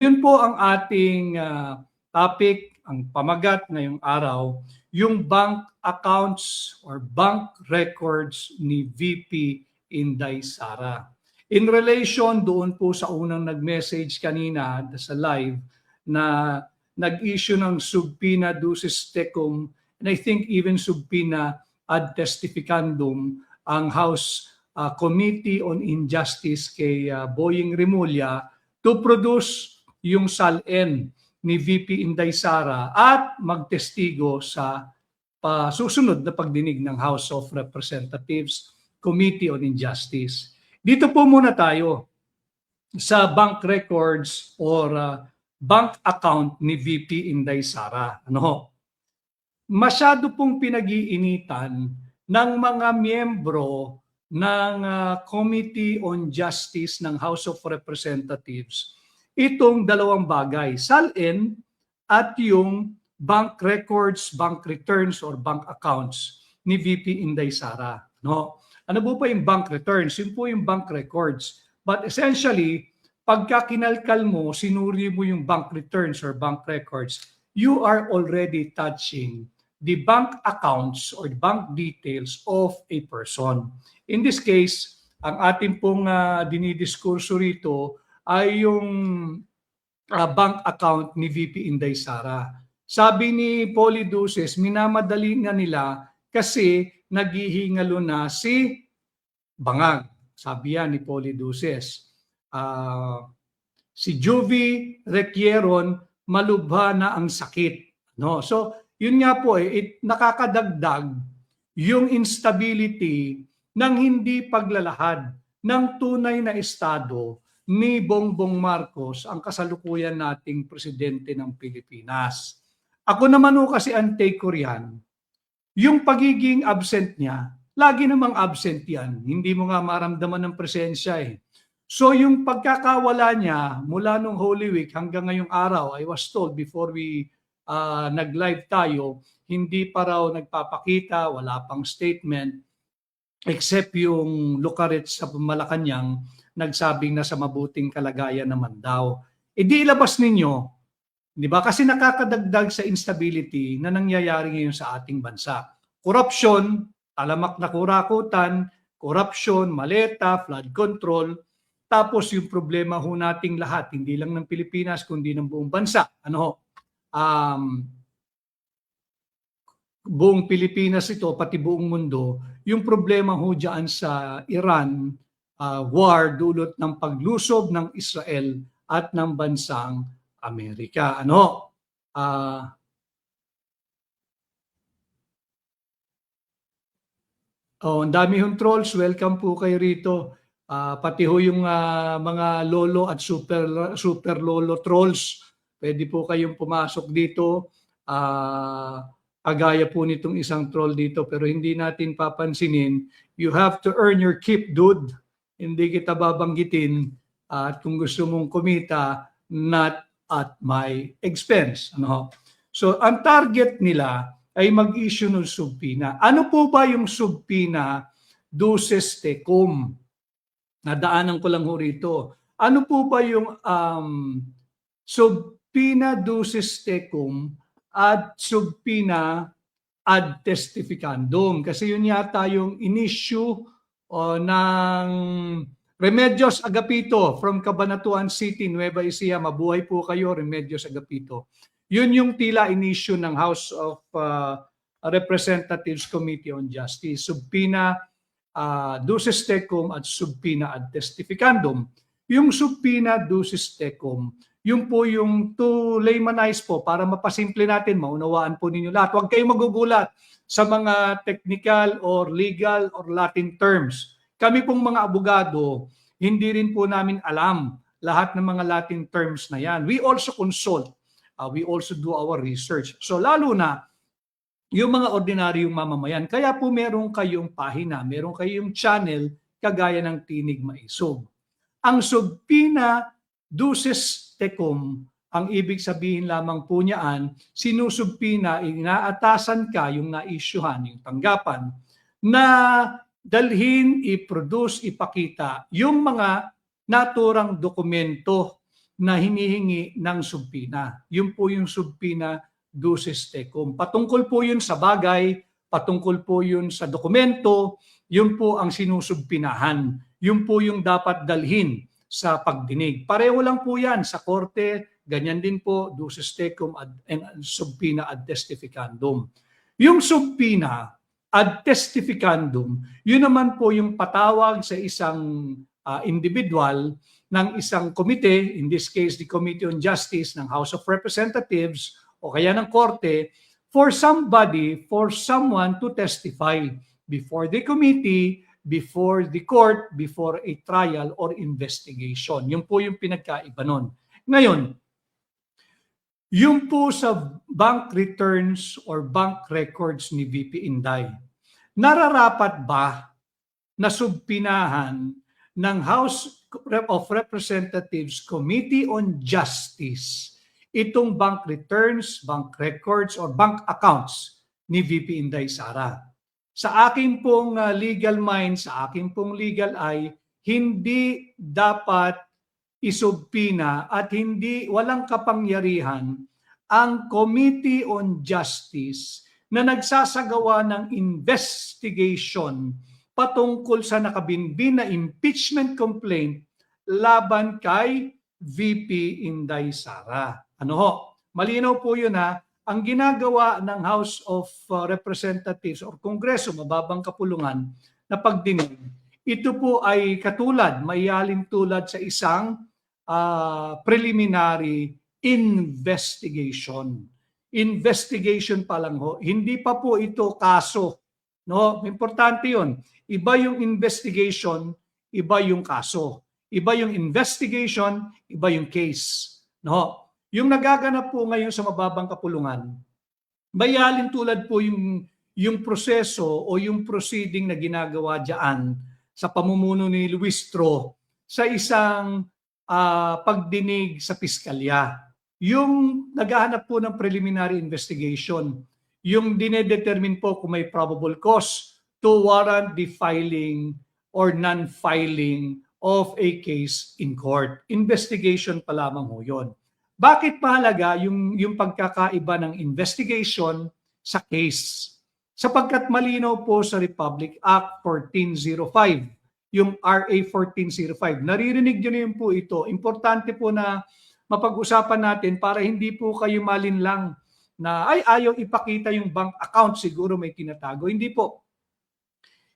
Yun po ang ating topic, ang pamagat ngayong araw, yung bank accounts or bank records ni VP Inday Sara. In relation doon po sa unang nag-message kanina sa live na nag-issue ng subpoena ducis tecum and I think even subpoena ad testificandum ang House Committee on Injustice kay Boying Rimulya to produce yung SALN ni VP Inday Sara at magtestigo sa susunod na pagdinig ng House of Representatives Committee on Injustice. Dito po muna tayo sa bank records or bank account ni VP Inday Sara. Masyado pong pinag-iinitan ng mga miyembro ng Committee on Justice ng House of Representatives itong dalawang bagay, SALN at yung bank records, bank returns or bank accounts ni VP Inday Sara. Ano po yung bank returns? Yun po yung bank records. But essentially, pagka kinalkal mo, sinuri mo yung bank returns or bank records, you are already touching the bank accounts or bank details of a person. In this case, ang ating pong dinidiskurso rito ay yung bank account ni VP Inday Sara. Sabi ni Polly Duces, minamadali na nila kasi naghihingalo na si Bangag. Sabi yan ni Polly Duces. Si Juvie Requieron, malubha na ang sakit. So, yun nga po nakakadagdag yung instability ng hindi paglalahad ng tunay na estado ni Bongbong Marcos, ang kasalukuyan nating presidente ng Pilipinas. Ako naman kasi ang take ko riyan, yung pagiging absent niya, lagi namang absent yan. Hindi mo nga maramdaman ng presensya So yung pagkakawala niya mula nung Holy Week hanggang ngayong araw, I was told before we nag-live tayo, hindi pa raw nagpapakita, wala pang statement, except yung Lucaret sa Malacanang, nagsabing nasa mabuting kalagayan naman daw. Di ilabas ninyo, di ba? Kasi nakakadagdag sa instability na nangyayari ngayon sa ating bansa. Corruption, talamak na kurakutan, corruption, maleta, flood control, tapos yung problema ho nating lahat, hindi lang ng Pilipinas, kundi ng buong bansa. Buong Pilipinas ito, pati buong mundo, yung problema ho dyan sa Iran, war dulot ng paglusob ng Israel at ng bansang Amerika. Ang dami hong trolls, welcome po kayo rito. Pati ho yung mga lolo at super lolo trolls, pwede po kayong pumasok dito. Agaya po nitong isang troll dito, pero hindi natin papansinin. You have to earn your keep, dude. Hindi kita babanggitin at kung gusto mong kumita, not at my expense. So, ang target nila ay mag-issue ng subpoena. Ano po ba yung subpoena ducis tecum? Nadaanan ko lang ho rito. Ano po ba yung subpoena ducis tecum at subpoena ad testificandum? Kasi yun yata yung in-issue ng Remedios Agapito from Cabanatuan City, Nueva Ecija. Mabuhay po kayo, Remedios Agapito. Yun yung tila in-issue ng House of Representatives Committee on Justice. Subpoena ducis tecum at subpoena ad testificandum. Yung subpoena ducis tecum, yun po yung to laymanize po para mapasimple natin, maunawaan po ninyo lahat. Huwag kayong magugulat sa mga technical or legal or Latin terms. Kami pong mga abogado, hindi rin po namin alam lahat ng mga Latin terms na yan. We also consult. We also do our research. So lalo na yung mga ordinaryong mamamayan. Kaya po meron kayong pahina, meron kayong channel kagaya ng Tinig Maisog. Ang subpoena ducis tecum, ang ibig sabihin lamang po niyaan, sinusubpina, inaatasan ka yung na-issuehan, yung tanggapan, na dalhin, i-produce, ipakita yung mga naturang dokumento na hinihingi ng subpina. Yun po yung subpina duces tecum. Patungkol po yun sa bagay, patungkol po yun sa dokumento, yun po ang sinusubpinahan. Yun po yung dapat dalhin sa pagdinig. Pareho lang po yan sa korte, ganyan din po, duces tecum and subpina ad testificandum. Yung subpina ad testificandum, yun naman po yung patawag sa isang individual ng isang komite, in this case the Committee on Justice ng House of Representatives o kaya ng korte, for someone to testify before the committee, before the court, before a trial or investigation. Yun po yung pinagkaiba nun. Ngayon, yung po sa bank returns or bank records ni VP Inday, nararapat ba na subpinahan ng House of Representatives Committee on Justice itong bank returns, bank records, or bank accounts ni VP Inday Sara? Sa aking pong legal mind, sa aking pong legal eye, hindi dapat isubpina at walang kapangyarihan ang Committee on Justice na nagsasagawa ng investigation patungkol sa nakabinbin na impeachment complaint laban kay VP Inday Sara. Ano ho? Malinaw po yun ha. Ang ginagawa ng House of Representatives or Kongreso, mababang kapulungan, na pagdinig, ito po ay katulad, maialin tulad sa isang preliminary investigation. Investigation pa lang ho. Hindi pa po ito kaso. No? Importante yun. Iba yung investigation, iba yung kaso. Iba yung investigation, iba yung case. No? Yung nagaganap po ngayon sa mababang kapulungan, bayalin tulad po yung proseso o yung proceeding na ginagawa diyan sa pamumuno ni Luis Tro sa isang pagdinig sa piskalya. Yung naghahanap po ng preliminary investigation, yung dinedetermine po kung may probable cause to warrant the filing or non-filing of a case in court. Investigation pa lamang ho yun. Bakit mahalaga yung pagkakaiba ng investigation sa case? Sapagkat malinaw po sa Republic Act 1405, yung RA 1405. Naririnig nyo na yun po ito. Importante po na mapag-usapan natin para hindi po kayo malinlang na ayaw ipakita yung bank account, siguro may tinatago. Hindi po.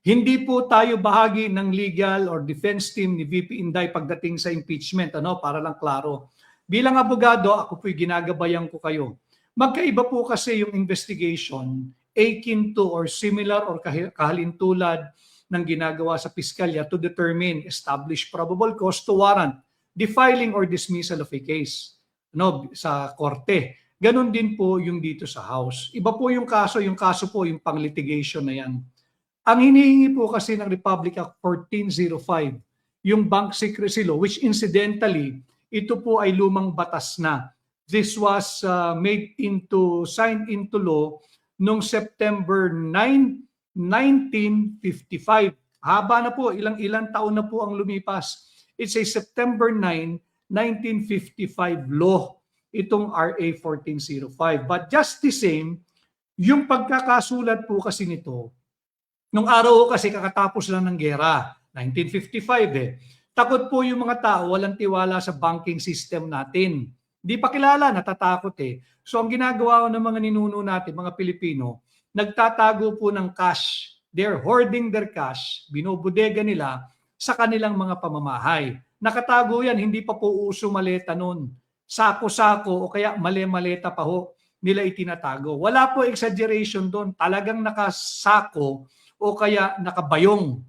Hindi po tayo bahagi ng legal or defense team ni VP Inday pagdating sa impeachment, para lang klaro. Bilang abogado, ako po'y ginagabayan ko kayo. Magkaiba po kasi yung investigation akin to or similar or kahalintulad ng ginagawa sa piskalya to determine, establish probable cause to warrant the filing or dismissal of a case sa korte. Ganon din po yung dito sa House. Iba po yung kaso po yung pang-litigation na yan. Ang hinihingi po kasi ng Republic Act 1405, yung Bank Secrecy Law, which incidentally, ito po ay lumang batas na. This was signed into law noong September 9, 1955. Haba na po, ilang taon na po ang lumipas. It's a September 9, 1955 law, itong RA 1405. But just the same, yung pagkakasulat po kasi nito, nung araw kasi kakatapos lang ng gera, 1955 Takot po yung mga tao, walang tiwala sa banking system natin. Di pa kilala, natatakot So ang ginagawa ng mga ninuno natin, mga Pilipino, nagtatago po ng cash. They're hoarding their cash, binobodega nila sa kanilang mga pamamahay. Nakatago yan, hindi pa po uso maleta nun. Sako-sako o kaya male-maleta pa ho nila itinatago. Wala po exaggeration doon. Talagang nakasako o kaya nakabayong.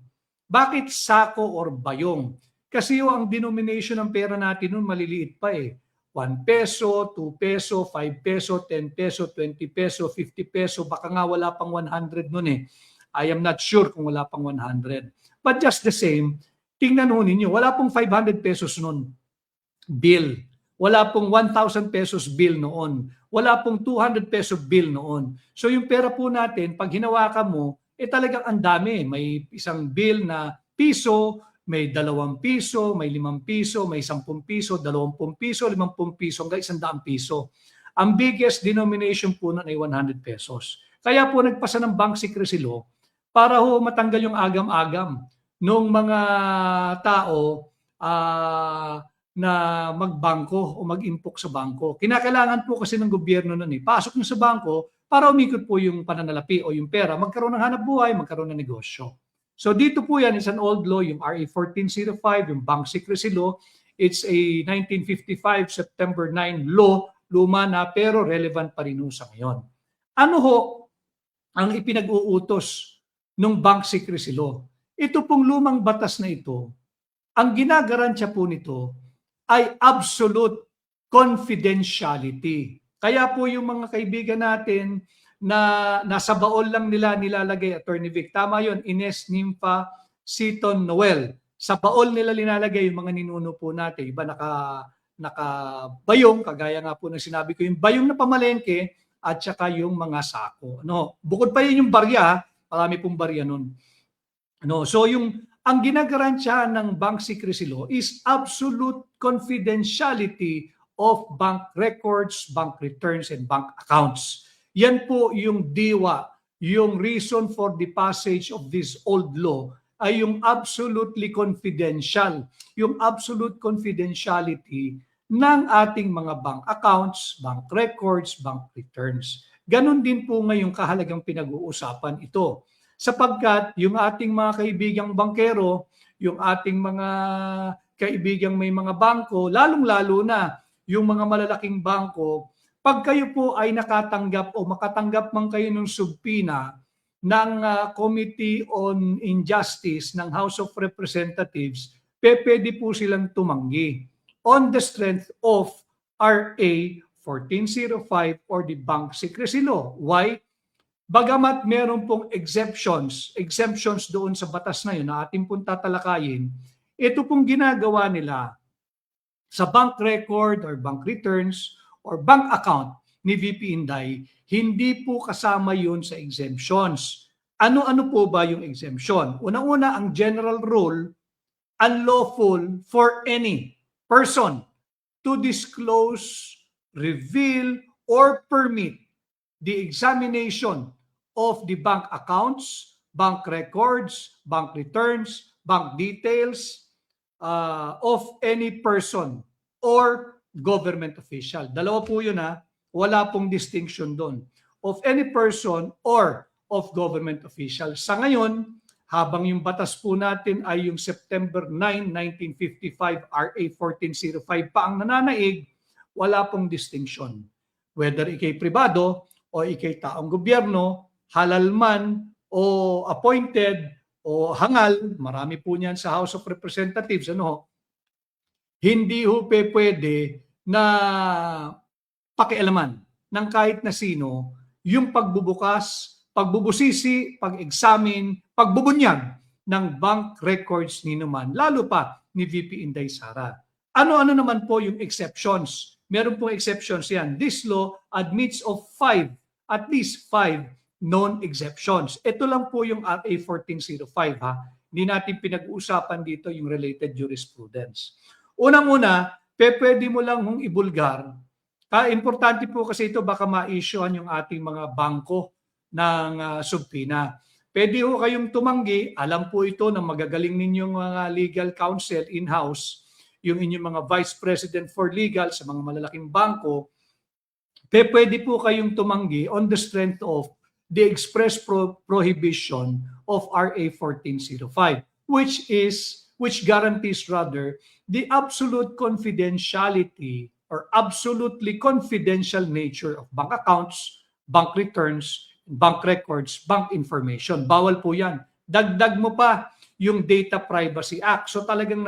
Bakit sako or bayong? Kasi ang denomination ng pera natin noon maliliit pa 1 peso, 2 peso, 5 peso, 10 peso, 20 peso, 50 peso, baka nga wala pang 100 noon I am not sure kung wala pang 100. But just the same, tingnan ho ninyo, wala pong 500 pesos noon bill. Wala pong 1,000 pesos bill noon. Wala pong 200 peso bill noon. So yung pera po natin, pag hinawakan mo, talagang ang dami. May isang bill na piso, may 2 piso, may 5 piso, may 10 piso, 20 piso, 50 piso, hanggang 100 piso. Ang biggest denomination po nun ay 100 pesos. Kaya po nagpasa ng Bank Secrecy Law para ho matanggal yung agam-agam ng mga tao na magbangko o mag-impok sa bangko. Kinakailangan po kasi ng gobyerno nun pasok nyo sa bangko para umikot po yung pananalapi o yung pera, magkaroon ng hanap buhay, magkaroon ng negosyo. So dito po yan, it's an old law, yung RA 1405, yung Bank Secrecy Law. It's a 1955 September 9 law, luma na pero relevant pa rin sa ngayon. Ano ho ang ipinag-uutos ng Bank Secrecy Law? Ito pong lumang batas na ito, ang ginagarantiya po nito ay absolute confidentiality. Kaya po yung mga kaibigan natin na nasa baol lang nila nilalagay, Attorney Vic, tama yun, Ines, Nympha, Seaton, Noel. Sa baol nila nilalagay yung mga ninuno po natin. Iba nakabayong, kagaya nga po ng sinabi ko, yung bayong na pamalengke at saka yung mga sako. No, bukod pa yun yung barya, marami pong barya nun. No, so ang ginagarantiya ng Bank Secrecy Law is absolute confidentiality of bank records, bank returns, and bank accounts. Yan po yung diwa, yung reason for the passage of this old law ay yung absolutely confidential, yung absolute confidentiality ng ating mga bank accounts, bank records, bank returns. Ganon din po ngayong kahalagang pinag-uusapan ito. Sapagkat yung ating mga kaibigang bankero, yung ating mga kaibigang may mga bangko, lalong-lalo na yung mga malalaking bangko, pag kayo po ay nakatanggap o makatanggap man kayo ng subpina ng Committee on Injustice ng House of Representatives, pwede po silang tumanggi on the strength of RA 1405 or the Bank Secrecy Law. Why? Bagamat meron pong exemptions doon sa batas na yun na ating pong tatalakayin, ito pong ginagawa nila sa bank record or bank returns or bank account ni VP Inday, hindi po kasama yun sa exemptions. Ano-ano po ba yung exemption? Una-una, ang general rule, unlawful for any person to disclose, reveal, or permit the examination of the bank accounts, bank records, bank returns, bank details of any person or government official. Dalawa po yun wala pong distinction doon. Of any person or of government official. Sa ngayon, habang yung batas po natin ay yung September 9, 1955, RA 1405 pa ang nananaig, wala pong distinction. Whether ikay pribado o ikay taong gobyerno, halal man o appointed o hangal, marami po niyan sa House of Representatives, hindi ho pwede na pakialaman ng kahit na sino yung pagbubukas, pagbubusisi, pag-examine, pagbubunyag ng bank records ni naman, lalo pa ni VP Inday Sara. Ano-ano naman po yung exceptions? Meron pong exceptions yan. This law admits of at least 5 known exceptions. Ito lang po yung RA 1405 Hindi natin pinag-uusapan dito yung related jurisprudence. Unang-una, pwede mo lang hong ibulgar. Importante po kasi ito, baka ma-issuean yung ating mga bangko ng subpina. Pwede ho kayong tumanggi, alam po ito ng magagaling ninyong mga legal counsel in-house, yung inyong mga vice president for legal sa mga malalaking bangko, pwede po kayong tumanggi on the strength of the express prohibition of RA 1405, which guarantees rather the absolute confidentiality or absolutely confidential nature of bank accounts, bank returns, bank records, bank information. Bawal po yan. Dagdag mo pa yung Data Privacy Act. So talagang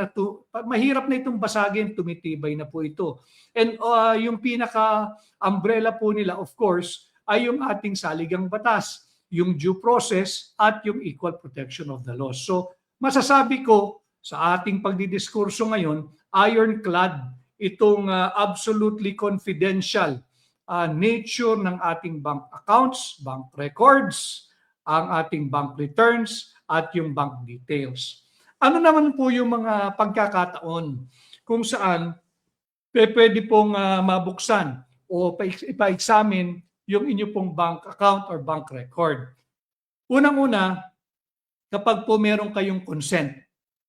mahirap na itong basagin, tumitibay na po ito. And yung pinaka-umbrella po nila, of course, ay yung ating saligang batas, yung due process at yung equal protection of the law. So masasabi ko sa ating pagdidiskurso ngayon, ironclad itong absolutely confidential nature ng ating bank accounts, bank records, ang ating bank returns, at yung bank details. Ano naman po yung mga pagkakataon kung saan pwede pong mabuksan o ipa-examine yung inyo pong bank account or bank record? Unang-una, kapag po meron kayong consent,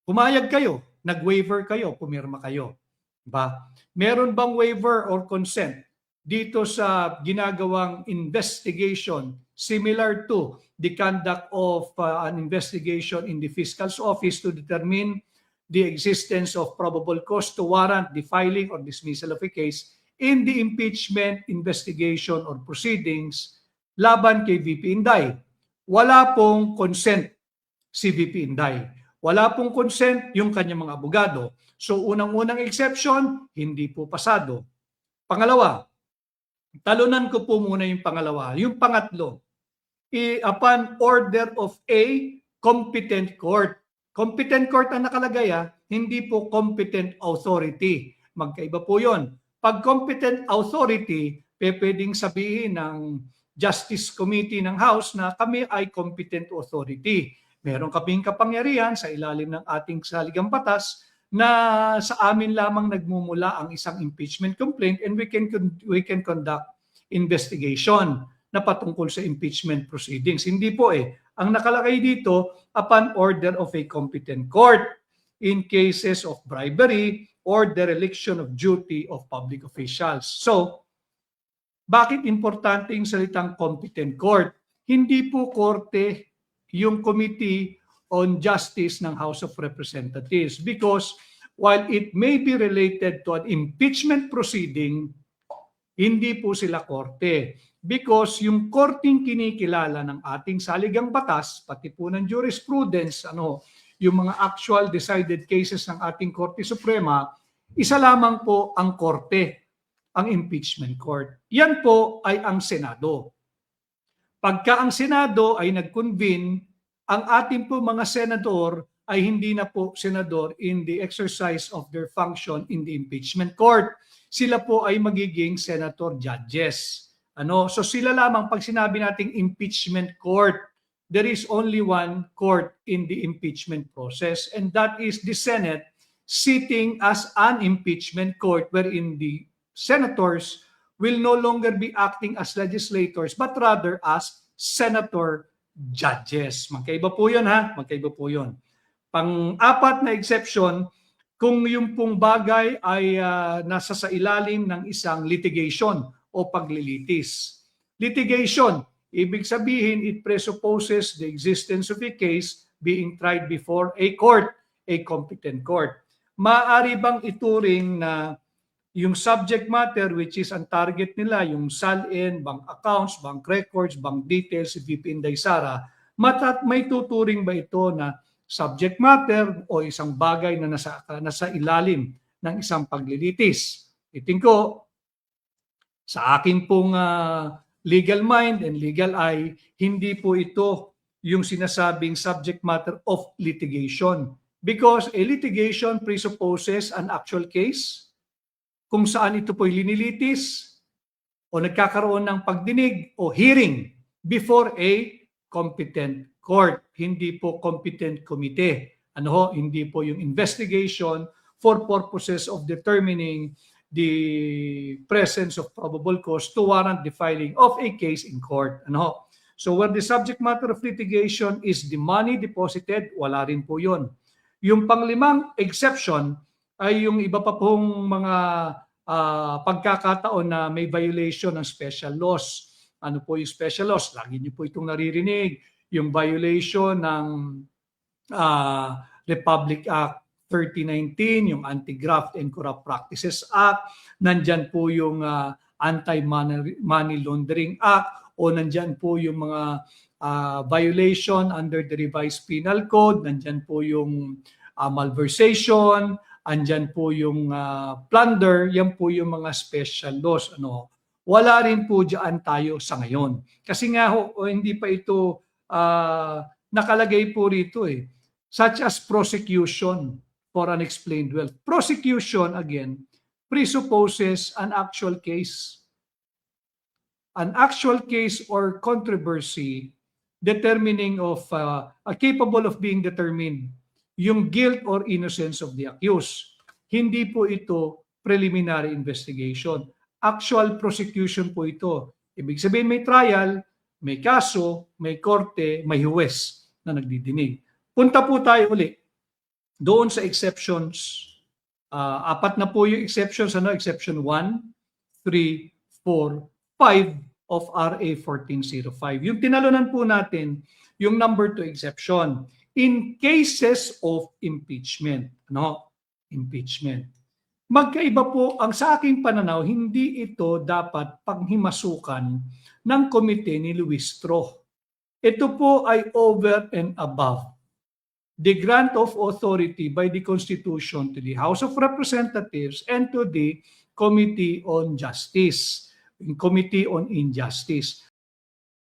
pumayag kayo, nag-waiver kayo, pumirma kayo. Diba? Meron bang waiver or consent dito sa ginagawang investigation similar to the conduct of an investigation in the fiscal's office to determine the existence of probable cause to warrant the filing or dismissal of a case in the impeachment investigation or proceedings laban kay VP Inday? Wala pong consent si VP Inday. Wala pong consent yung kanyang mga abogado. So unang-unang exception, hindi po pasado. Pangalawa, talunan ko po muna yung pangalawa. Yung pangatlo, upon order of a competent court. Competent court ang nakalagay, hindi po competent authority. Magkaiba po yon. Pag competent authority, pwedeng sabihin ng Justice Committee ng House na kami ay competent authority. Meron kaming kapangyarihan sa ilalim ng ating saligang batas na sa amin lamang nagmumula ang isang impeachment complaint, and we can conduct investigation na patungkol sa impeachment proceedings. Hindi po Ang nakalagay dito, upon order of a competent court in cases of bribery or dereliction of duty of public officials. So, bakit importante yung salitang competent court? Hindi po korte yung Committee on Justice ng House of Representatives, because while it may be related to an impeachment proceeding, hindi po sila korte. Because yung korting kinikilala ng ating saligang batas, pati po ng jurisprudence, yung mga actual decided cases ng ating Korte Suprema, isa lamang po ang korte, ang impeachment court. Yan po ay ang Senado. Pagka ang Senado ay nag-convene, ang ating po mga senador ay hindi na po senador in the exercise of their function in the impeachment court. Sila po ay magiging senator judges. So sila lamang, pag sinabi nating impeachment court, there is only one court in the impeachment process, and that is the Senate sitting as an impeachment court wherein the senators will no longer be acting as legislators but rather as senator judges. Magkaiba po yun, Magkaiba po yun. Pang-apat na exception, kung yung pong bagay ay nasa sa ilalim ng isang litigation o paglilitis. Litigation, ibig sabihin, it presupposes the existence of a case being tried before a court, a competent court. Maaari bang ituring na yung subject matter, which is ang target nila, yung SALN, bank accounts, bank records, bank details, si VP Inday Sara, may tuturing ba ito na subject matter o isang bagay na nasa ilalim ng isang paglilitis? Iting ko, sa akin pong legal mind and legal eye, hindi po ito yung sinasabing subject matter of litigation. Because a litigation presupposes an actual case kung saan ito po'y linilitis o nagkakaroon ng pagdinig o hearing before a competent court. Hindi po competent committee. Hindi po yung investigation for purposes of determining the presence of probable cause to warrant the filing of a case in court. So where the subject matter of litigation is the money deposited, wala rin po yun. Yung panglimang exception ay yung iba pa pong mga pagkakataon na may violation ng special laws. Ano po yung special laws? Lagi niyo po itong naririnig. Yung violation ng Republic Act 3019, yung Anti-Graft and Corrupt Practices Act, nandyan po yung Anti-Money Laundering Act, o nandyan po yung mga violation under the Revised Penal Code, nandyan po yung malversation, andyan po yung plunder, yan po yung mga special laws. Wala rin po dyan tayo sa ngayon. Kasi nga hindi pa ito nakalagay po rito such as prosecution for unexplained wealth. Prosecution, again, presupposes an actual case. An actual case or controversy capable of being determined yung guilt or innocence of the accused. Hindi po ito preliminary investigation. Actual prosecution po ito. Ibig sabihin may trial, may kaso, may korte, may huwes na nagdidinig. Punta po tayo uli doon sa exceptions. Apat na po yung exceptions, exception 1, 3, 4, 5 of RA 1405. Yung tinalunan po natin, yung number 2 exception, in cases of impeachment. Impeachment. Magkaiba po ang sa aking pananaw, hindi ito dapat panghimasukan ng komite ni Luis Tro. Ito po ay over and above the grant of authority by the Constitution to the House of Representatives and to the Committee on Justice, Committee on Injustice.